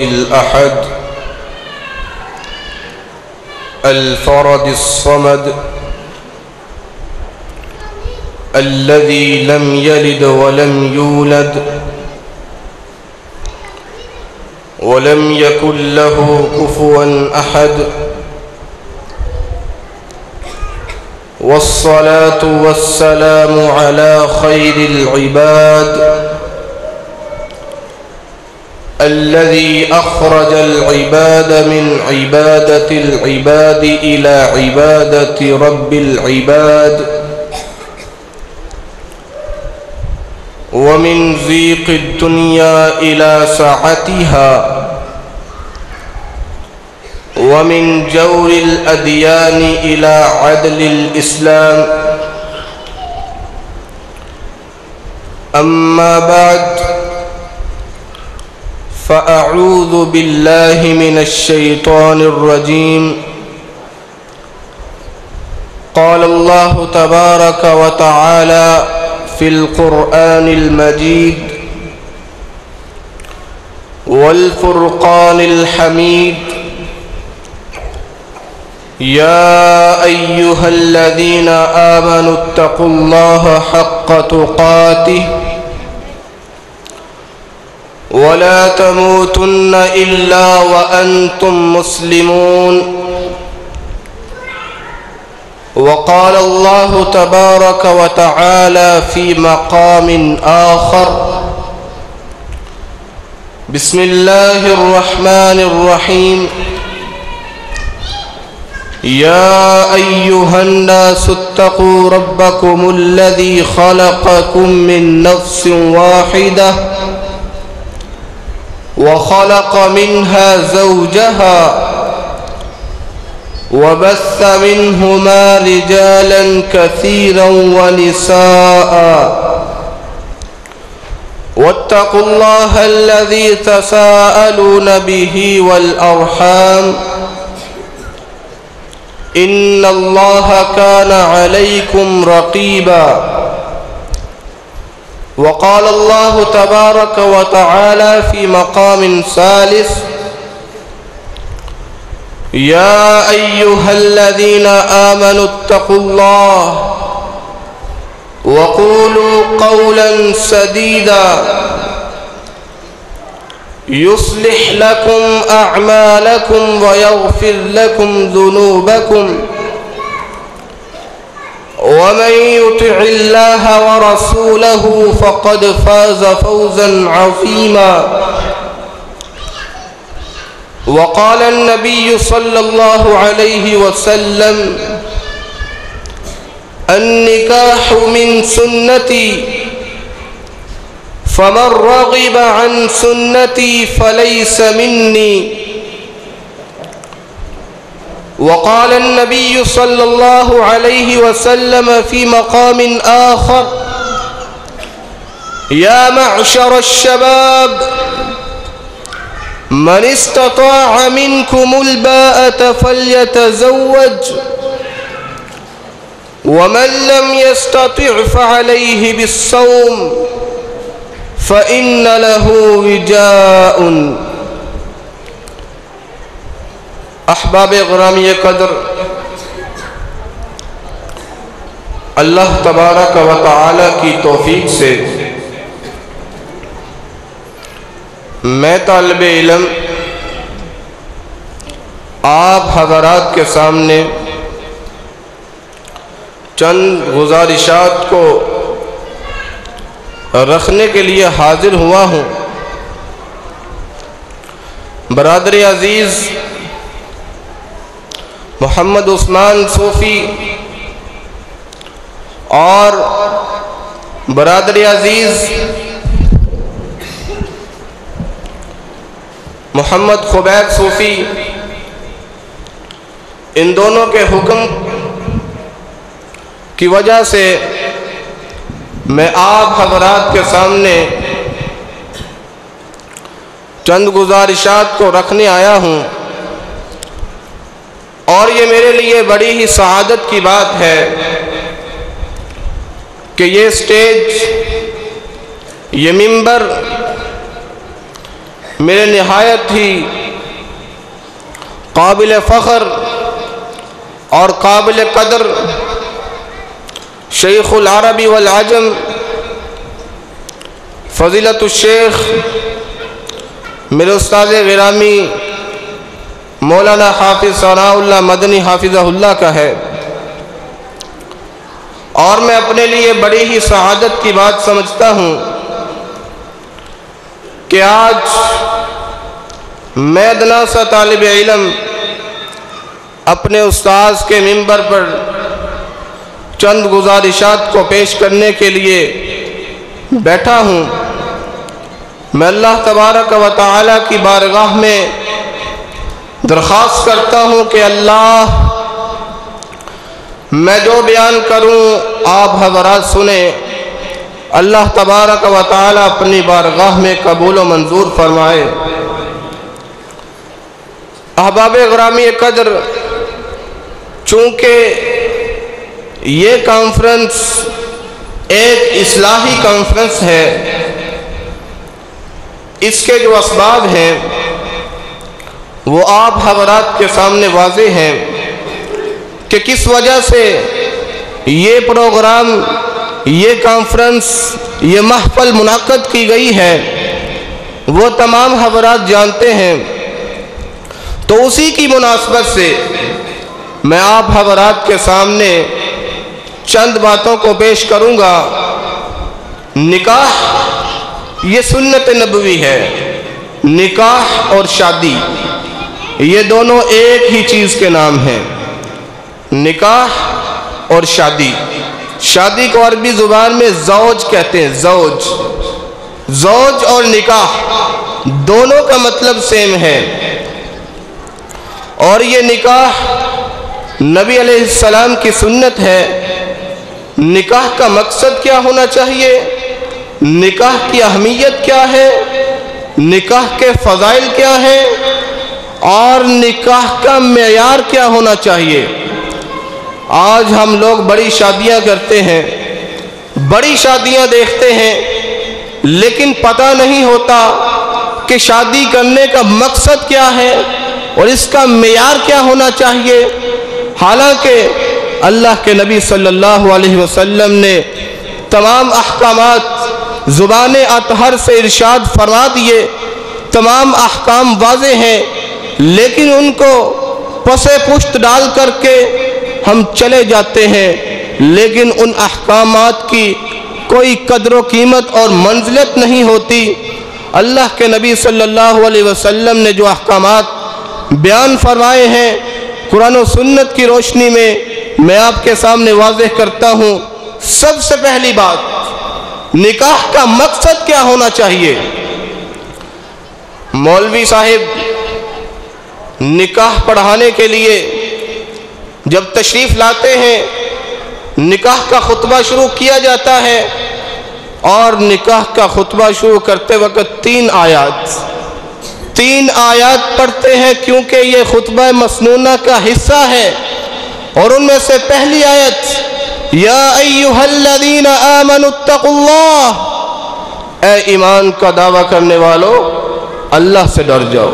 الأحد الفرد الصمد الذي لم يلد ولم يولد ولم يكن له كفوا أحد والصلاة والسلام على خير العباد الذي أخرج العباد من عبادة العباد إلى عبادة رب العباد ومن ضيق الدنيا إلى سعتها ومن جور الأديان إلى عدل الإسلام. أما بعد، فأعوذ بالله من الشيطان الرجيم. قال الله تبارك وتعالى في القرآن المجيد والفرقان الحميد: يا أيها الذين آمنوا اتقوا الله حق تقاته ولا تموتن إلا وأنتم مسلمون. وقال الله تبارك وتعالى في مقام آخر: بسم الله الرحمن الرحيم. يا أيها الناس اتقوا ربكم الذي خلقكم من نفس واحدة وخلق منها زوجها وبث منهما رجالا كثيرا ونساء واتقوا الله الذي تساءلون به والأرحام إن الله كان عليكم رقيبا. وقال الله تبارك وتعالى في مقام ثالث: يا أيها الذين آمنوا اتقوا الله وقولوا قولا سديدا يصلح لكم أعمالكم ويغفر لكم ذنوبكم ومن يطع الله ورسوله فقد فاز فوزا عظيما. وقال النبي صلى الله عليه وسلم: النكاح من سنتي فمن رغب عن سنتي فليس مني. وقال النبي صلى الله عليه وسلم في مقام آخر: يا معشر الشباب من استطاع منكم الباءة فليتزوج ومن لم يستطع فعليه بالصوم فإن له وجاء. احباب غرامی قدر، اللہ تبارک و تعالی کی توفیق سے میں طالب علم آپ حضرات کے سامنے چند گزارشات کو رکھنے کے لیے حاضر ہوا ہوں۔ برادر عزیز محمد عثمان صوفی اور برادر عزیز محمد خبیب صوفی، ان دونوں کے حکم کی وجہ سے میں آپ حضرات کے سامنے چند گزارشات کو رکھنے آیا ہوں، اور یہ میرے لیے بڑی ہی سعادت کی بات ہے کہ یہ سٹیج، یہ ممبر میرے نہایت ہی قابل فخر اور قابل قدر شیخ العربی والعجم فضیلت الشیخ میرے استاد گرامی مولانا حافظ ثناء اللہ مدنی حافظہ اللہ کا ہے، اور میں اپنے لیے بڑی ہی سعادت کی بات سمجھتا ہوں کہ آج میں ادنا سا طالب علم اپنے استاذ کے منبر پر چند گزارشات کو پیش کرنے کے لیے بیٹھا ہوں۔ میں اللہ تبارک و تعالی کی بارگاہ میں درخواست کرتا ہوں کہ اللہ میں جو بیان کروں آپ حضرات سنیں، اللہ تبارک و تعالی اپنی بارگاہ میں قبول و منظور فرمائے۔ احباب گرامی قدر، چونکہ یہ کانفرنس ایک اصلاحی کانفرنس ہے، اس کے جو اسباب ہیں وہ آپ حضرات کے سامنے واضح ہیں کہ کس وجہ سے یہ پروگرام، یہ کانفرنس، یہ محفل منعقد کی گئی ہے، وہ تمام حضرات جانتے ہیں۔ تو اسی کی مناسبت سے میں آپ حضرات کے سامنے چند باتوں کو پیش کروں گا۔ نکاح یہ سنت نبوی ہے، نکاح اور شادی یہ دونوں ایک ہی چیز کے نام ہیں، نکاح اور شادی۔ شادی کو عربی زبان میں زوج کہتے ہیں، زوج۔ زوج اور نکاح دونوں کا مطلب سیم ہے، اور یہ نکاح نبی علیہ السلام کی سنت ہے۔ نکاح کا مقصد کیا ہونا چاہیے، نکاح کی اہمیت کیا ہے، نکاح کے فضائل کیا ہے، اور نکاح کا معیار کیا ہونا چاہیے۔ آج ہم لوگ بڑی شادیاں کرتے ہیں، بڑی شادیاں دیکھتے ہیں، لیکن پتہ نہیں ہوتا کہ شادی کرنے کا مقصد کیا ہے اور اس کا معیار کیا ہونا چاہیے۔ حالانکہ اللہ کے نبی صلی اللہ علیہ وسلم نے تمام احکامات زبان اطہر سے ارشاد فرما دیے، تمام احکام واضح ہیں، لیکن ان کو پس پشت ڈال کر کے ہم چلے جاتے ہیں، لیکن ان احکامات کی کوئی قدر و قیمت اور منزلت نہیں ہوتی۔ اللہ کے نبی صلی اللہ علیہ وسلم نے جو احکامات بیان فرمائے ہیں قرآن و سنت کی روشنی میں آپ کے سامنے واضح کرتا ہوں۔ سب سے پہلی بات، نکاح کا مقصد کیا ہونا چاہیے۔ مولوی صاحب نکاح پڑھانے کے لیے جب تشریف لاتے ہیں، نکاح کا خطبہ شروع کیا جاتا ہے، اور نکاح کا خطبہ شروع کرتے وقت تین آیات پڑھتے ہیں، کیونکہ یہ خطبہ مسنونہ کا حصہ ہے، اور ان میں سے پہلی آیت یا ایھا الذین آمنوا اتقوا اللہ، اے ایمان کا دعویٰ کرنے والو اللہ سے ڈر جاؤ،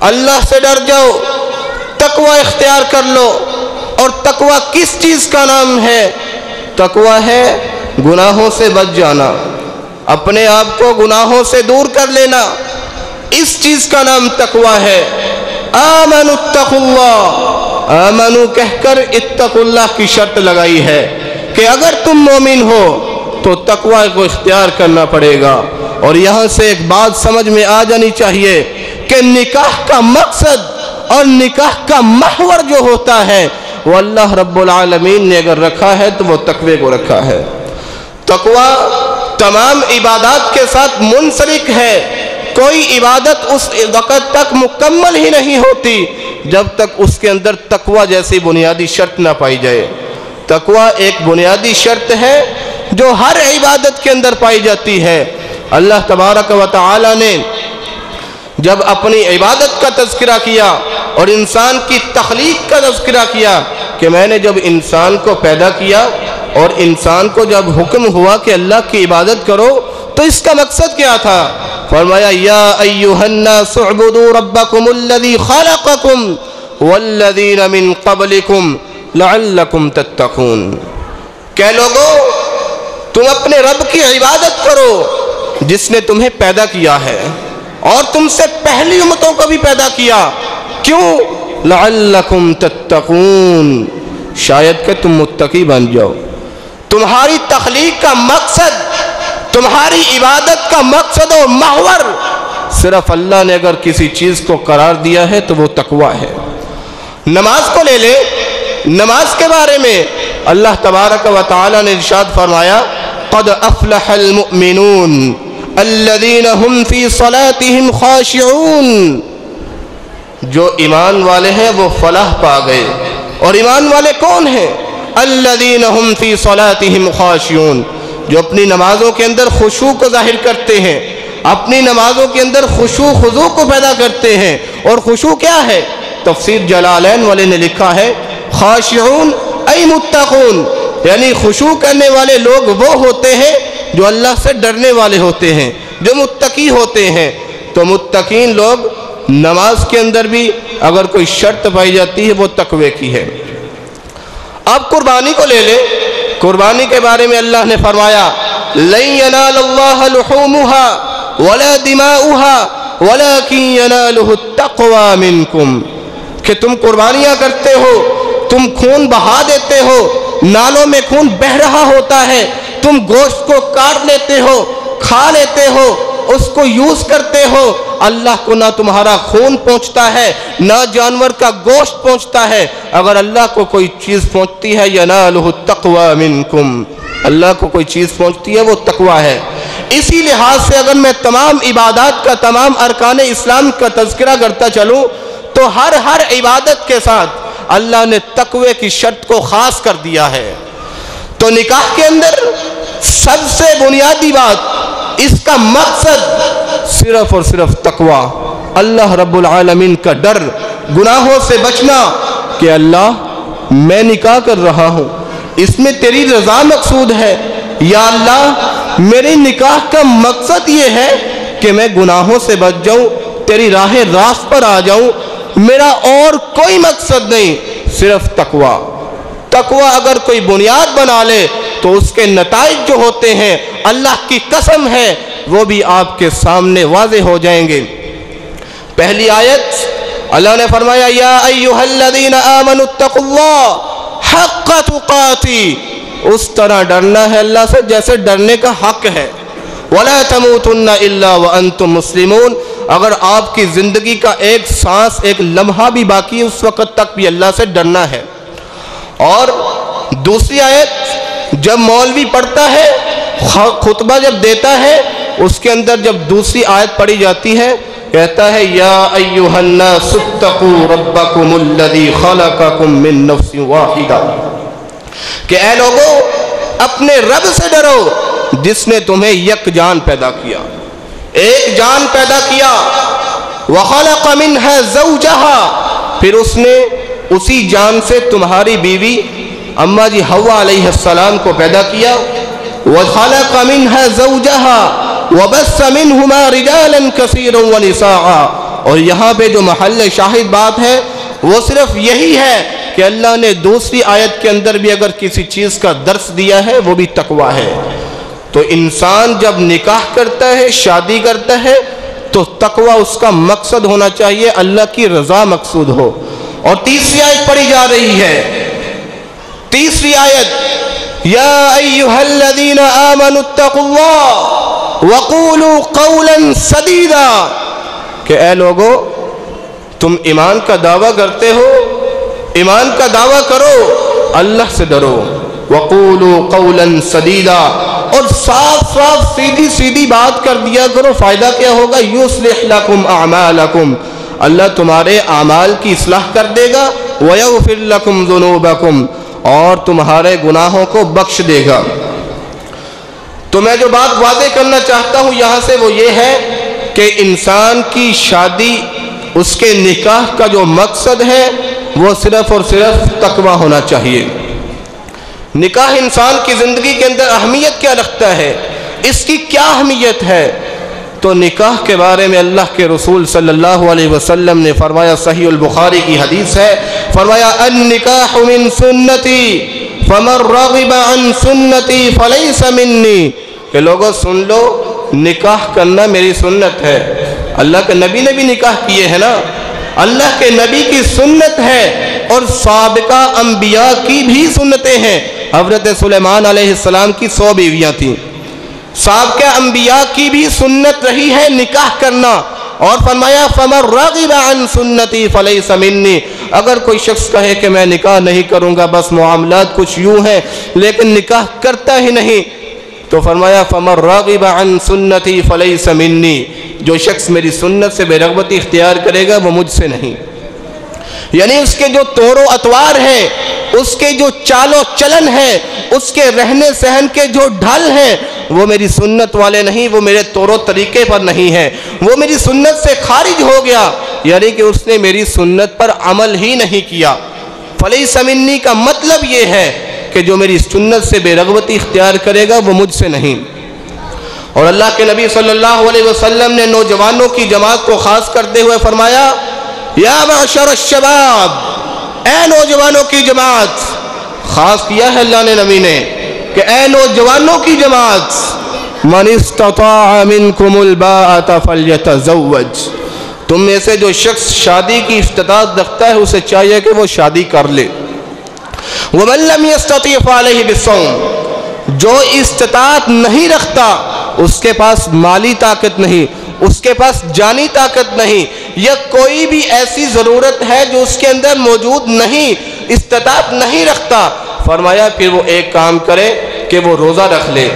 اللہ سے ڈر جاؤ، تقوی اختیار کر لو۔ اور تقوی کس چیز کا نام ہے؟ تقوی ہے گناہوں سے بچ جانا، اپنے آپ کو گناہوں سے دور کر لینا، اس چیز کا نام تقوی ہے۔ آمنوا اتقوا اللہ، آمنوا کہہ کر اتقوا اللہ کی شرط لگائی ہے کہ اگر تم مومن ہو تو تقوی کو اختیار کرنا پڑے گا۔ اور یہاں سے ایک بات سمجھ میں آ جانی چاہیے کہ نکاح کا مقصد اور نکاح کا محور جو ہوتا ہے وہ اللہ رب العالمین نے اگر رکھا ہے تو وہ تقوی کو رکھا ہے۔ تقوی تمام عبادات کے ساتھ منسلک ہے، کوئی عبادت اس وقت تک مکمل ہی نہیں ہوتی جب تک اس کے اندر تقوی جیسی بنیادی شرط نہ پائی جائے۔ تقوی ایک بنیادی شرط ہے جو ہر عبادت کے اندر پائی جاتی ہے۔ اللہ تبارک و تعالی نے جب اپنی عبادت کا تذکرہ کیا اور انسان کی تخلیق کا تذکرہ کیا کہ میں نے جب انسان کو پیدا کیا اور انسان کو جب حکم ہوا کہ اللہ کی عبادت کرو تو اس کا مقصد کیا تھا؟ فرمایا یا ایھا الناس اعبدوا ربکم الذی خلقکم والذین من قبلکم لعلکم تتقون، کہ لوگو تم اپنے رب کی عبادت کرو جس نے تمہیں پیدا کیا ہے اور تم سے پہلی امتوں کو بھی پیدا کیا، کیوں؟ لعلکم تتقون، شاید کہ تم متقی بن جاؤ۔ تمہاری تخلیق کا مقصد، تمہاری عبادت کا مقصد و محور صرف اللہ نے اگر کسی چیز کو قرار دیا ہے تو وہ تقویٰ ہے۔ نماز کو لے لے، نماز کے بارے میں اللہ تبارک و تعالی نے ارشاد فرمایا قد افلح المؤمنون الذین هم فی صلاتهم خاشعون، جو ایمان والے ہیں وہ فلاح پا گئے۔ اور ایمان والے کون ہیں؟ الذین هم فی صلاتهم خاشعون، جو اپنی نمازوں کے اندر خشوع کو ظاہر کرتے ہیں، اپنی نمازوں کے اندر خشوع خضوع کو پیدا کرتے ہیں۔ اور خشوع کیا ہے؟ تفسیر جلالین والے نے لکھا ہے خاشعون ای متقون، یعنی خشوع کرنے والے لوگ وہ ہوتے ہیں جو اللہ سے ڈرنے والے ہوتے ہیں، جو متقی ہوتے ہیں۔ تو متقین لوگ نماز کے اندر بھی اگر کوئی شرط پائی جاتی ہے وہ تقوی کی ہے۔ اب قربانی کو لے لے، قربانی کے بارے میں اللہ نے فرمایا لن ینال اللہ لحومها ولا دماؤها ولکن ینالہ التقوی منکم، کہ تم قربانیاں کرتے ہو، تم خون بہا دیتے ہو، نالوں میں خون بہہ رہا ہوتا ہے، تم گوشت کو کاٹ لیتے ہو، کھا لیتے ہو، اس کو یوز کرتے ہو، اللہ کو نہ تمہارا خون پہنچتا ہے نہ جانور کا گوشت پہنچتا ہے۔ اگر اللہ کو کوئی چیز پہنچتی ہے ینالہ التقوی منکم، اللہ کو کوئی چیز پہنچتی ہے وہ تقوی ہے۔ اسی لحاظ سے اگر میں تمام عبادات کا، تمام ارکان اسلام کا تذکرہ کرتا چلوں تو ہر عبادت کے ساتھ اللہ نے تقوی کی شرط کو خاص کر دیا ہے۔ تو نکاح کے اندر سب سے بنیادی بات، اس کا مقصد صرف اور صرف تقوی، اللہ رب العالمین کا ڈر، گناہوں سے بچنا، کہ اللہ میں نکاح کر رہا ہوں، اس میں تیری رضا مقصود ہے، یا اللہ میرے نکاح کا مقصد یہ ہے کہ میں گناہوں سے بچ جاؤں، تیری راہ راست پر آ جاؤں، میرا اور کوئی مقصد نہیں، صرف تقوی۔ تقوی اگر کوئی بنیاد بنا لے تو اس کے نتائج جو ہوتے ہیں اللہ کی قسم ہے وہ بھی آپ کے سامنے واضح ہو جائیں گے۔ پہلی آیت اللہ نے فرمایا یا ایھا الذین آمنوا اتقوا اللہ حق تقاتی، اس طرح ڈرنا ہے اللہ سے جیسے ڈرنے کا حق ہے۔ ولا تموتن الا وانتم مسلمون، اگر آپ کی زندگی کا ایک سانس، ایک لمحہ بھی باقی ہے اس وقت تک بھی اللہ سے ڈرنا ہے۔ اور دوسری آیت جب مولوی پڑھتا ہے، خطبہ جب دیتا ہے، اس کے اندر جب دوسری آیت پڑھی جاتی ہے کہتا ہے یا ایھا الناس اتقوا ربکم الذی خلقکم من نفس واحدہ، کہ اے لوگو اپنے رب سے ڈرو جس نے تمہیں یک جان پیدا کیا، ایک جان پیدا کیا، وخلق منها زوجها، پھر اس نے اسی جان سے تمہاری بیوی اماں جی حوا علیہ السلام کو پیدا کیا، وخلق منها زوجها وبث منهما رجالا كثيرا ونساء، اور یہاں پہ جو محل شاہد بات ہے وہ صرف یہی ہے کہ اللہ نے دوسری آیت کے اندر بھی اگر کسی چیز کا درس دیا ہے وہ بھی تقوی ہے۔ تو انسان جب نکاح کرتا ہے، شادی کرتا ہے تو تقوی اس کا مقصد ہونا چاہیے، اللہ کی رضا مقصود ہو۔ اور تیسری آیت پڑھی جا رہی ہے، تیسری آیت یا ایھا الذین آمنوا اتقوا اللہ وقولوا قولا سدیدا، کہ اے لوگو تم ایمان کا دعویٰ کرتے ہو، ایمان کا دعویٰ کرو، اللہ سے ڈرو، وقولوا قولا سدیدا، اور صاف صاف سیدھی سیدھی بات کر دیا کرو، فائدہ کیا ہوگا؟ یصلح لکم اعمالکم، اللہ تمہارے اعمال کی اصلاح کر دے گا، ویغفر لکم ذنوبکم، اور تمہارے گناہوں کو بخش دے گا۔ تو میں جو بات واضح کرنا چاہتا ہوں یہاں سے وہ یہ ہے کہ انسان کی شادی، اس کے نکاح کا جو مقصد ہے وہ صرف اور صرف تقوی ہونا چاہیے۔ نکاح انسان کی زندگی کے اندر اہمیت کیا رکھتا ہے، اس کی کیا اہمیت ہے؟ تو نکاح کے بارے میں اللہ کے رسول صلی اللہ علیہ وسلم نے فرمایا، صحیح البخاری کی حدیث ہے، فرمایا النکاح من سنتی فمن رغب عن سنتی فلیس منی، کہ لوگوں سن لو نکاح کرنا میری سنت ہے۔ اللہ کے نبی نے بھی نکاح کیے ہیں نا، اللہ کے نبی کی سنت ہے، اور سابقہ انبیاء کی بھی سنتیں ہیں۔ حضرت سلیمان علیہ السلام کی 100 بیویاں تھیں، سابقہ انبیاء کی بھی سنت رہی ہے نکاح کرنا، اور فرمایا فَمَن رَغِبَ عَن سُنَّتِي فَلَيْسَ مِنِّي، اگر کوئی شخص کہے کہ میں نکاح نہیں کروں گا، بس معاملات کچھ یوں ہیں لیکن نکاح کرتا ہی نہیں، تو فرمایا فَمَن رَغِبَ عَن سُنَّتِي فَلَيْسَ مِنِّي، جو شخص میری سنت سے بے رغبتی اختیار کرے گا وہ مجھ سے نہیں۔ یعنی اس کے جو طور و اطوار ہے، اس کے جو چال و چلن ہے، اس کے رہنے سہن کے جو ڈھل ہیں، وہ میری سنت والے نہیں، وہ میرے طور و طریقے پر نہیں ہے، وہ میری سنت سے خارج ہو گیا، یعنی کہ اس نے میری سنت پر عمل ہی نہیں کیا۔ فلیس منی کا مطلب یہ ہے کہ جو میری سنت سے بے رغبتی اختیار کرے گا وہ مجھ سے نہیں۔ اور اللہ کے نبی صلی اللہ علیہ وسلم نے نوجوانوں کی جماعت کو خاص کرتے ہوئے فرمایا، یا معشر الشباب، اے نوجوانوں کی جماعت، خاص کیا ہے اللہ نے نبی نے کہ اے نوجوانوں کی جماعت، من استطاع منکم الباءۃ فلیتزوج، تم میں سے جو شخص شادی کی استطاعت رکھتا ہے اسے چاہیے کہ وہ شادی کر لے۔ ومن لم یستطع فعلیہ بالصوم، جو استطاعت نہیں رکھتا، اس کے پاس مالی طاقت نہیں، اس کے پاس جانی طاقت نہیں، یا کوئی بھی ایسی ضرورت ہے جو اس کے اندر موجود نہیں، استطاعت نہیں رکھتا، فرمایا پھر وہ ایک کام کرے کہ وہ روزہ رکھ لے۔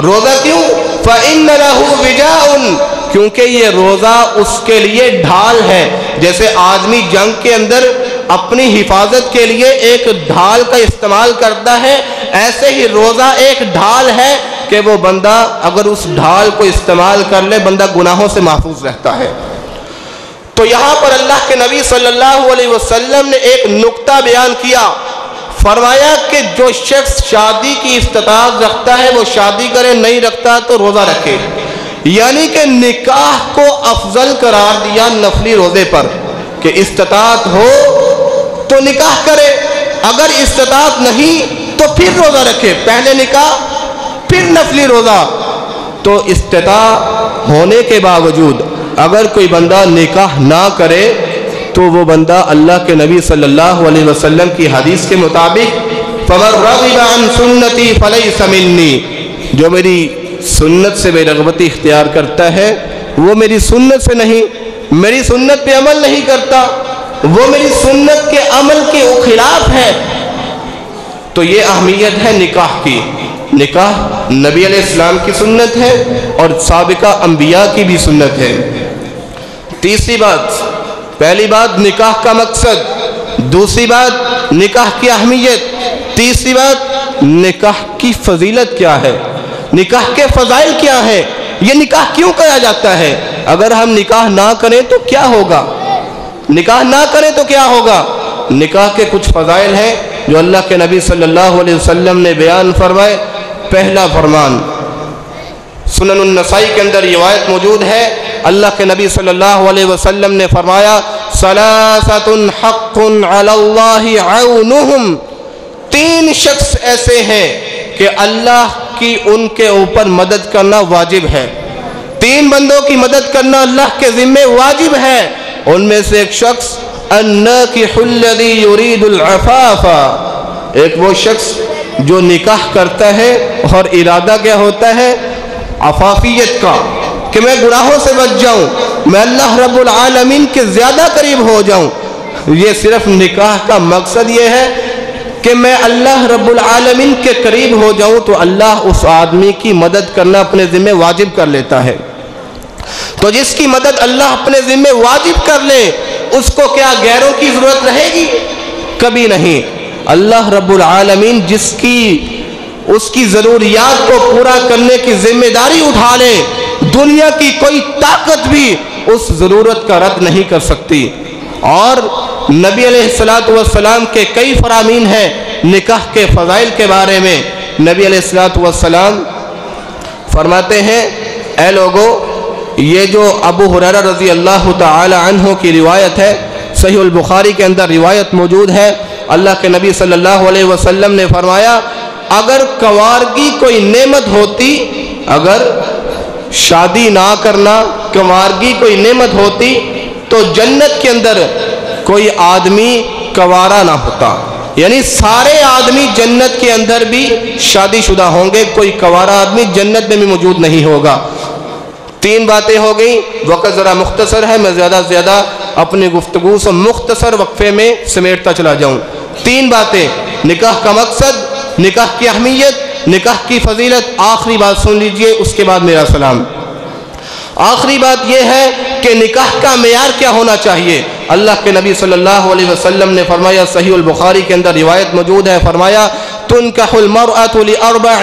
روزہ کیوں؟ فَإِنَّ لَهُ وِجَاءٌ، کیونکہ یہ روزہ اس کے لیے ڈھال ہے۔ جیسے آدمی جنگ کے اندر اپنی حفاظت کے لیے ایک ڈھال کا استعمال کرتا ہے، ایسے ہی روزہ ایک ڈھال ہے کہ وہ بندہ اگر اس ڈھال کو استعمال کر لے بندہ گناہوں سے محفوظ رہتا ہے۔ تو یہاں پر اللہ کے نبی صلی اللہ علیہ وسلم نے ایک نقطہ بیان کیا، فرمایا کہ جو شخص شادی کی استطاعت رکھتا ہے وہ شادی کرے، نہیں رکھتا تو روزہ رکھے، یعنی کہ نکاح کو افضل قرار دیا نفلی روزے پر، کہ استطاعت ہو تو نکاح کرے، اگر استطاعت نہیں تو پھر روزہ رکھے، پہلے نکاح پھر نفلی روزہ۔ تو استطاعت ہونے کے باوجود اگر کوئی بندہ نکاح نہ کرے تو وہ بندہ اللہ کے نبی صلی اللہ علیہ وسلم کی حدیث کے مطابق فَمَن رَغِبَ عَن سُنَّتِي فَلَيْسَ مِنِّي، جو میری سنت سے بے رغبتی اختیار کرتا ہے وہ میری سنت سے نہیں، میری سنت پہ عمل نہیں کرتا، وہ میری سنت کے عمل کے خلاف ہے۔ تو یہ اہمیت ہے نکاح کی۔ نکاح نبی علیہ السلام کی سنت ہے اور سابقہ انبیاء کی بھی سنت ہے۔ تیسری بات، پہلی بات نکاح کا مقصد، دوسری بات نکاح کی اہمیت، تیسری بات نکاح کی فضیلت کیا ہے، نکاح کے فضائل کیا ہیں، یہ نکاح کیوں کیا جاتا ہے، اگر ہم نکاح نہ کریں تو کیا ہوگا، نکاح نہ کریں تو کیا ہوگا۔ نکاح کے کچھ فضائل ہیں جو اللہ کے نبی صلی اللہ علیہ وسلم نے بیان فرمائے۔ پہلا فرمان سنن النسائی کے اندر روایت موجود ہے، اللہ کے نبی صلی اللہ علیہ وسلم نے فرمایا ثلاثۃ حق علی اللہ عونہم، تین شخص ایسے ہیں کہ اللہ کی ان کے اوپر مدد کرنا واجب ہے، تین بندوں کی مدد کرنا اللہ کے ذمہ واجب ہے۔ ان میں سے ایک شخص الناکح الذی یرید العفاف، ایک وہ شخص جو نکاح کرتا ہے اور ارادہ کیا ہوتا ہے، عفافیت کا، کہ میں گناہوں سے بچ جاؤں، میں اللہ رب العالمین کے زیادہ قریب ہو جاؤں۔ یہ صرف نکاح کا مقصد یہ ہے کہ میں اللہ رب العالمین کے قریب ہو جاؤں، تو اللہ اس آدمی کی مدد کرنا اپنے ذمہ واجب کر لیتا ہے۔ تو جس کی مدد اللہ اپنے ذمہ واجب کر لے اس کو کیا غیروں کی ضرورت رہے گی؟ کبھی نہیں۔ اللہ رب العالمین جس کی اس کی ضروریات کو پورا کرنے کی ذمہ داری اٹھا لے، دنیا کی کوئی طاقت بھی اس ضرورت کا رد نہیں کر سکتی۔ اور نبی علیہ السلام کے کئی فرامین ہیں نکاح کے فضائل کے بارے میں۔ نبی علیہ السلام فرماتے ہیں، اے لوگو یہ جو ابو ہریرہ رضی اللہ تعالی عنہ کی روایت ہے، صحیح البخاری کے اندر روایت موجود ہے، اللہ کے نبی صلی اللہ علیہ وسلم نے فرمایا اگر کنوارگی کوئی نعمت ہوتی، اگر شادی نہ کرنا کنوارگی کوئی نعمت ہوتی تو جنت کے اندر کوئی آدمی کنوارا نہ ہوتا، یعنی سارے آدمی جنت کے اندر بھی شادی شدہ ہوں گے، کوئی کنوارا آدمی جنت میں بھی موجود نہیں ہوگا۔ 3 باتیں ہو گئیں، وقت ذرا مختصر ہے، میں زیادہ سے زیادہ اپنی گفتگو سے مختصر وقفے میں سمیٹتا چلا جاؤں۔ 3 باتیں، نکاح کا مقصد، نکاح کی اہمیت، نکاح کی فضیلت۔ آخری بات سن لیجئے، اس کے بعد میرا سلام۔ آخری بات یہ ہے کہ نکاح کا معیار کیا ہونا چاہیے۔ اللہ کے نبی صلی اللہ علیہ وسلم نے فرمایا، صحیح البخاری کے اندر روایت موجود ہے، فرمایا تنکح المرأة لأربع،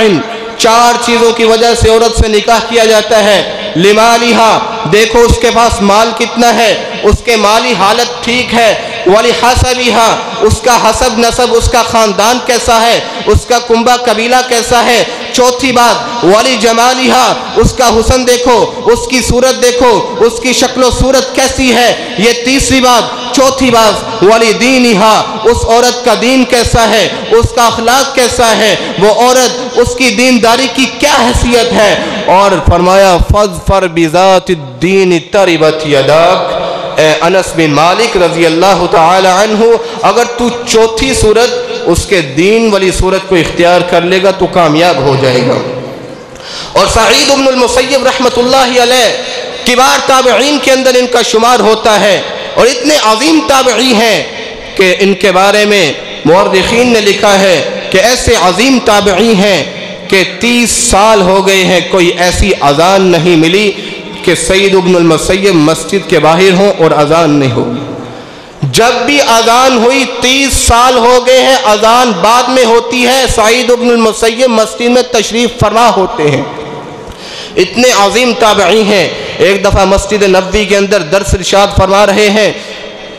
4 چیزوں کی وجہ سے عورت سے نکاح کیا جاتا ہے۔ لمالہا، دیکھو اس کے پاس مال کتنا ہے، اس کے مالی حالت ٹھیک ہے۔ ولحسبہا، اس کا حسب نسب، اس کا خاندان کیسا ہے، اس کا کنبہ قبیلہ کیسا ہے۔ چوتھی بات ولجمالہا، اس کا حسن دیکھو، اس کی صورت دیکھو، اس کی شکل و صورت کیسی ہے، یہ تیسری بات۔ چوتھی بات ولدینہا، اس عورت کا دین کیسا ہے، اس کا اخلاق کیسا ہے، وہ عورت اس کی دینداری کی کیا حیثیت ہے۔ اور فرمایا فاظفر بذات الدین تربت یداک، اے انس بن مالک رضی اللہ تعالی عنہ، اگر تو چوتھی صورت اس کے دین والی صورت کو اختیار کر لے گا تو کامیاب ہو جائے گا۔ اور سعید بن المسیب رحمۃ اللہ علیہ کبار تابعین کے اندر ان کا شمار ہوتا ہے، اور اتنے عظیم تابعی ہیں کہ ان کے بارے میں مورخین نے لکھا ہے کہ ایسے عظیم تابعی ہیں کہ 30 سال ہو گئے ہیں کوئی ایسی اذان نہیں ملی کہ سعید بن المسیب مسجد کے باہر ہوں اور اذان نہیں ہوگی۔ جب بھی اذان ہوئی 30 سال ہو گئے ہیں، اذان بعد میں ہوتی ہے، سعید بن المسیب مسجد میں تشریف فرما ہوتے ہیں۔ اتنے عظیم تابعی ہیں۔ ایک دفعہ مسجد نبوی کے اندر درس ارشاد فرما رہے ہیں،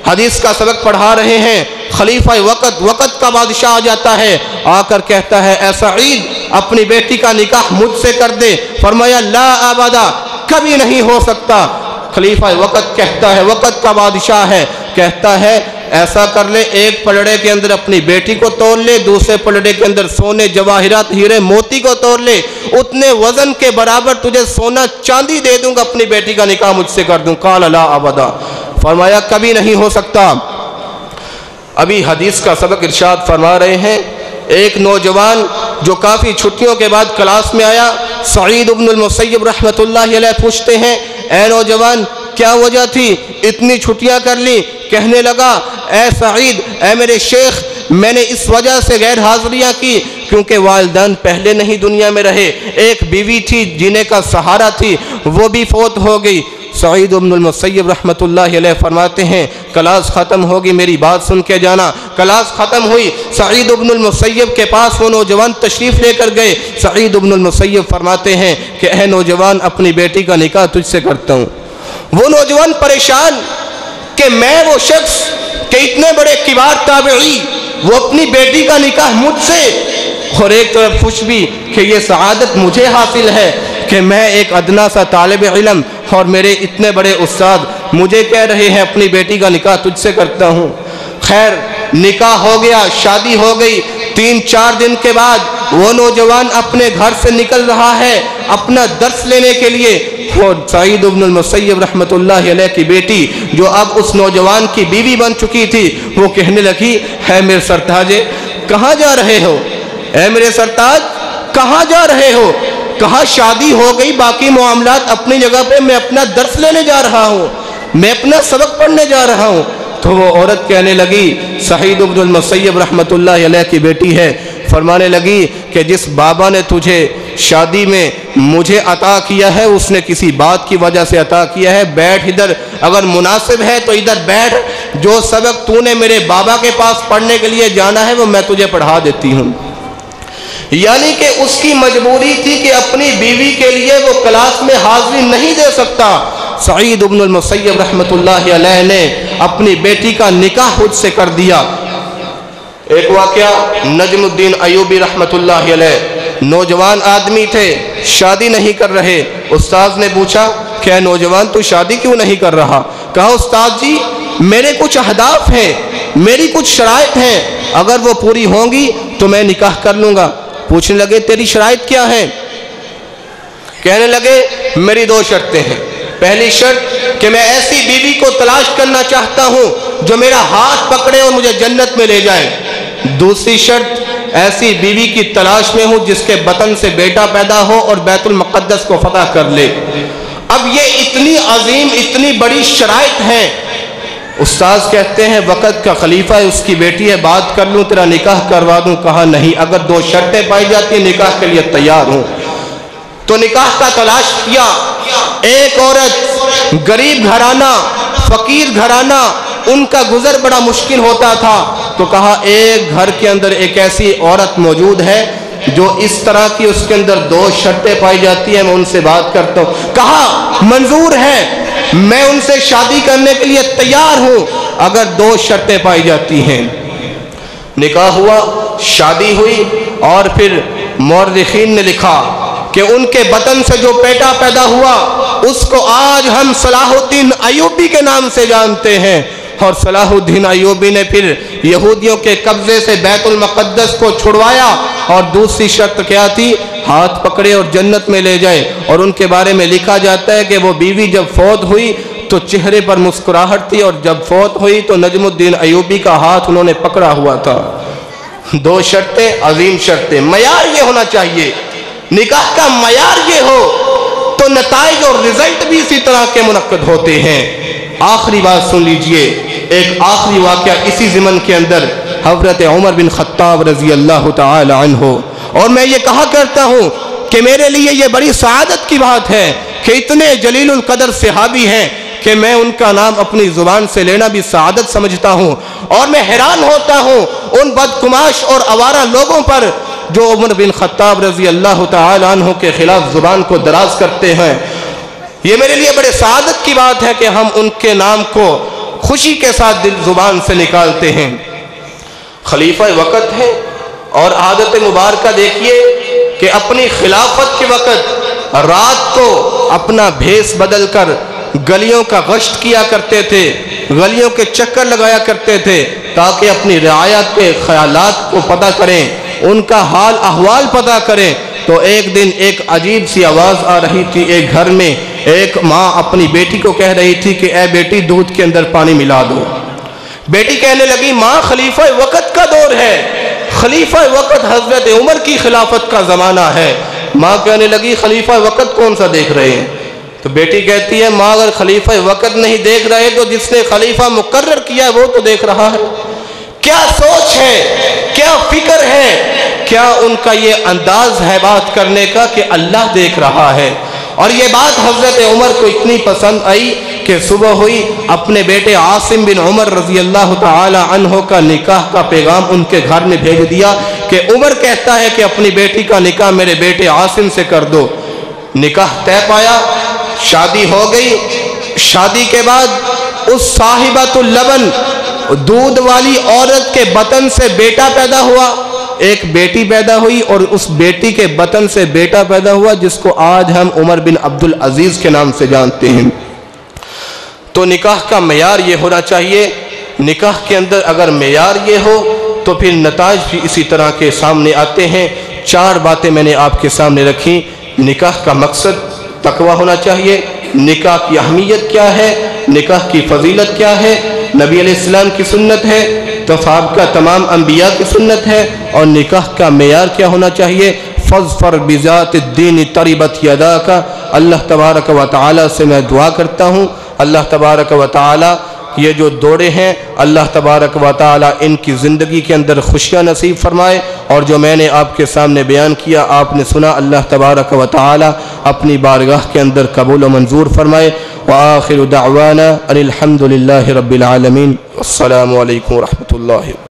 حدیث کا سبق پڑھا رہے ہیں، خلیفہ وقت کا بادشاہ آ جاتا ہے، آ کر کہتا ہے اے سعید اپنی بیٹی کا نکاح مجھ سے کر دے۔ فرمایا لا ابدا، کبھی نہیں ہو سکتا۔ خلیفہ وقت کہتا ہے، وقت کا بادشاہ ہے، کہتا ہے ایسا کر لے، ایک پلڑے کے اندر اپنی بیٹی کو توڑ لے، دوسرے پلڑے کے اندر سونے جواہرات ہیرے موتی کو توڑ لے، اتنے وزن کے برابر تجھے سونا چاندی دے دوں گا، اپنی بیٹی کا نکاح مجھ سے کر دوں۔ قال لا ابدا، فرمایا کبھی نہیں ہو سکتا۔ ابھی حدیث کا سبق ارشاد فرما رہے ہیں، ایک نوجوان جو کافی چھٹیوں کے بعد کلاس میں آیا، سعید بن المسیب رحمۃ اللہ علیہ پوچھتے ہیں اے نوجوان کیا وجہ تھی، اتنی چھٹیاں کر لی؟ کہنے لگا اے سعید، اے میرے شیخ، میں نے اس وجہ سے غیر حاضریاں کی کیونکہ والدین پہلے نہیں دنیا میں رہے، ایک بیوی تھی جینے کا سہارا تھی، وہ بھی فوت ہو گئی۔ سعید بن المسیب رحمۃ اللہ علیہ فرماتے ہیں کلاس ختم ہوگی، میری بات سن کے جانا۔ کلاس ختم ہوئی، سعید بن المسیب کے پاس وہ نوجوان تشریف لے کر گئے۔ سعید بن المسیب فرماتے ہیں کہ اے نوجوان اپنی بیٹی کا نکاح تجھ سے کرتا ہوں۔ وہ نوجوان پریشان کہ میں وہ شخص کہ اتنے بڑے کبار تابعی، وہ اپنی بیٹی کا نکاح مجھ سے، اور ایک طرف خوش بھی کہ یہ سعادت مجھے حاصل ہے کہ میں ایک ادنا سا طالب علم اور میرے اتنے بڑے استاد مجھے کہہ رہے ہیں اپنی بیٹی کا نکاح تجھ سے کرتا ہوں۔ خیر نکاح ہو گیا، شادی ہو گئی۔ 3-4 دن کے بعد وہ نوجوان اپنے گھر سے نکل رہا ہے اپنا درس لینے کے لیے، اور سعید بن المسیب رحمۃ اللہ علیہ کی بیٹی جو اب اس نوجوان کی بیوی بن چکی تھی، وہ کہنے لگی اے میرے سرتاجے کہاں جا رہے ہو، اے میرے سرتاج کہاں جا رہے ہو؟ کہا شادی ہو گئی، باقی معاملات اپنی جگہ پہ، میں اپنا درس لینے جا رہا ہوں، میں اپنا سبق پڑھنے جا رہا ہوں۔ تو وہ عورت کہنے لگی، سعید بن المسیب رحمۃ اللہ علیہ کی بیٹی ہے، فرمانے لگی کہ جس بابا نے تجھے شادی میں مجھے عطا کیا ہے اس نے کسی بات کی وجہ سے عطا کیا ہے، بیٹھ ادھر، اگر مناسب ہے تو ادھر بیٹھ، جو سبق تو نے میرے بابا کے پاس پڑھنے کے لیے جانا ہے وہ میں تجھے پڑھا دیتی ہوں۔ یعنی کہ اس کی مجبوری تھی کہ اپنی بیوی کے لیے وہ کلاس میں حاضری نہیں دے سکتا۔ سعید بن المسیب رحمۃ اللہ علیہ نے اپنی بیٹی کا نکاح خود سے کر دیا۔ ایک واقعہ نجم الدین ایوبی رحمۃ اللہ علیہ، نوجوان آدمی تھے، شادی نہیں کر رہے، استاذ نے پوچھا کہ نوجوان تو شادی کیوں نہیں کر رہا؟ کہا استاد جی میرے کچھ اہداف ہیں، میری کچھ شرائط ہیں، اگر وہ پوری ہوں گی تو میں نکاح کر لوں گا۔ پوچھنے لگے تیری شرائط کیا ہیں؟ کہنے لگے میری 2 شرطیں ہیں۔ پہلی شرط کہ میں ایسی بیوی کو تلاش کرنا چاہتا ہوں جو میرا ہاتھ پکڑے اور مجھے جنت میں لے جائے۔ دوسری شرط ایسی بیوی کی تلاش میں ہوں جس کے بطن سے بیٹا پیدا ہو اور بیت المقدس کو فتح کر لے۔ اب یہ اتنی عظیم اتنی بڑی شرائط ہیں۔ استاذ کہتے ہیں وقت کا خلیفہ ہے، اس کی بیٹی ہے، بات کر لوں تیرا نکاح کروا دوں؟ کہا نہیں، اگر 2 شرطیں پائی جاتی ہیں نکاح کے لیے تیار ہوں۔ تو نکاح کا تلاش کیا۔ ایک عورت غریب گھرانہ، فقیر گھرانہ، ان کا گزر بڑا مشکل ہوتا تھا، تو کہا ایک گھر کے اندر ایک ایسی عورت موجود ہے جو اس طرح کی، اس کے اندر 2 شرطیں پائی جاتی ہیں، میں ان سے بات کرتا ہوں۔ کہا منظور ہے، میں ان سے شادی کرنے کے لیے تیار ہوں اگر 2 شرطیں پائی جاتی ہیں۔ نکاح ہوا، شادی ہوئی، اور پھر مورخین نے لکھا کہ ان کے بطن سے جو بیٹا پیدا ہوا اس کو آج ہم صلاح الدین ایوبی کے نام سے جانتے ہیں۔ اور صلاح الدین ایوبی نے پھر یہودیوں کے قبضے سے بیت المقدس کو چھڑوایا، اور دوسری شرط کیا تھی؟ ہاتھ پکڑے اور جنت میں لے جائے۔ اور ان کے بارے میں لکھا جاتا ہے کہ وہ بیوی جب فوت ہوئی تو چہرے پر مسکراہٹ تھی، اور جب فوت ہوئی تو نجم الدین ایوبی کا ہاتھ انہوں نے پکڑا ہوا تھا۔ 2 شرطیں، عظیم شرطیں۔ معیار یہ ہونا چاہیے، نکاح کا معیار یہ ہو تو نتائج اور رزلٹ بھی اسی طرح کے منعقد ہوتے ہیں۔ آخری بات سن لیجئے، ایک آخری واقعہ اسی ضمن کے اندر حضرت عمر بن خطاب رضی اللہ تعالی عنہ، اور میں یہ کہا کرتا ہوں کہ میرے لیے یہ بڑی سعادت کی بات ہے کہ اتنے جلیل القدر صحابی ہیں کہ میں ان کا نام اپنی زبان سے لینا بھی سعادت سمجھتا ہوں، اور میں حیران ہوتا ہوں ان بدقماش اور آوارہ لوگوں پر جو عمر بن خطاب رضی اللہ تعالی عنہ کے خلاف زبان کو دراز کرتے ہیں۔ یہ میرے لیے بڑے سعادت کی بات ہے کہ ہم ان کے نام کو خوشی کے ساتھ دل زبان سے نکالتے ہیں۔ خلیفہ وقت ہے، اور عادت مبارکہ دیکھیے کہ اپنی خلافت کے وقت رات کو اپنا بھیس بدل کر گلیوں کا گشت کیا کرتے تھے، گلیوں کے چکر لگایا کرتے تھے تاکہ اپنی رعایت کے خیالات کو پتہ کریں، ان کا حال احوال پتہ کریں۔ تو ایک دن ایک عجیب سی آواز آ رہی تھی ایک گھر میں، ایک ماں اپنی بیٹی کو کہہ رہی تھی کہ اے بیٹی دودھ کے اندر پانی ملا دو۔ بیٹی کہنے لگی ماں خلیفہ وقت کا دور ہے، خلیفہ وقت حضرت عمر کی خلافت کا زمانہ ہے۔ ماں کہنے لگی خلیفہ وقت کون سا دیکھ رہے ہیں؟ تو بیٹی کہتی ہے ماں اگر خلیفہ وقت نہیں دیکھ رہے تو جس نے خلیفہ مقرر کیا وہ تو دیکھ رہا ہے۔ کیا سوچ ہے، کیا فکر ہے، کیا ان کا یہ انداز ہے بات کرنے کا کہ اللہ دیکھ رہا ہے۔ اور یہ بات حضرت عمر کو اتنی پسند آئی کہ صبح ہوئی، اپنے بیٹے عاصم بن عمر رضی اللہ تعالی عنہ کا نکاح کا پیغام ان کے گھر میں بھیج دیا کہ عمر کہتا ہے کہ اپنی بیٹی کا نکاح میرے بیٹے عاصم سے کر دو۔ نکاح طے پایا، شادی ہو گئی۔ شادی کے بعد اس صاحبۃ اللبن دودھ والی عورت کے بطن سے بیٹا پیدا ہوا، ایک بیٹی پیدا ہوئی، اور اس بیٹی کے بطن سے بیٹا پیدا ہوا جس کو آج ہم عمر بن عبدالعزیز کے نام سے جانتے ہیں۔ تو نکاح کا معیار یہ ہونا چاہیے، نکاح کے اندر اگر معیار یہ ہو تو پھر نتائج بھی اسی طرح کے سامنے آتے ہیں۔ 4 باتیں میں نے آپ کے سامنے رکھی۔ نکاح کا مقصد تقوی ہونا چاہیے، نکاح کی اہمیت کیا ہے، نکاح کی فضیلت کیا ہے، نبی علیہ السلام کی سنت ہے، تو سابقہ تمام انبیاء کی سنت ہے، اور نکاح کا معیار کیا ہونا چاہیے۔ فاظفر بذات الدین تربت یداک۔ اللہ تبارک و تعالی سے میں دعا کرتا ہوں اللہ تبارک و تعالی یہ جو دوڑے ہیں اللہ تبارک و تعالی ان کی زندگی کے اندر خوشیاں نصیب فرمائے، اور جو میں نے آپ کے سامنے بیان کیا آپ نے سنا، اللہ تبارک و تعالی اپنی بارگاہ کے اندر قبول و منظور فرمائے۔ وآخر دعوانا ان الحمد للہ رب العالمین۔ السلام علیکم ورحمۃ اللہ۔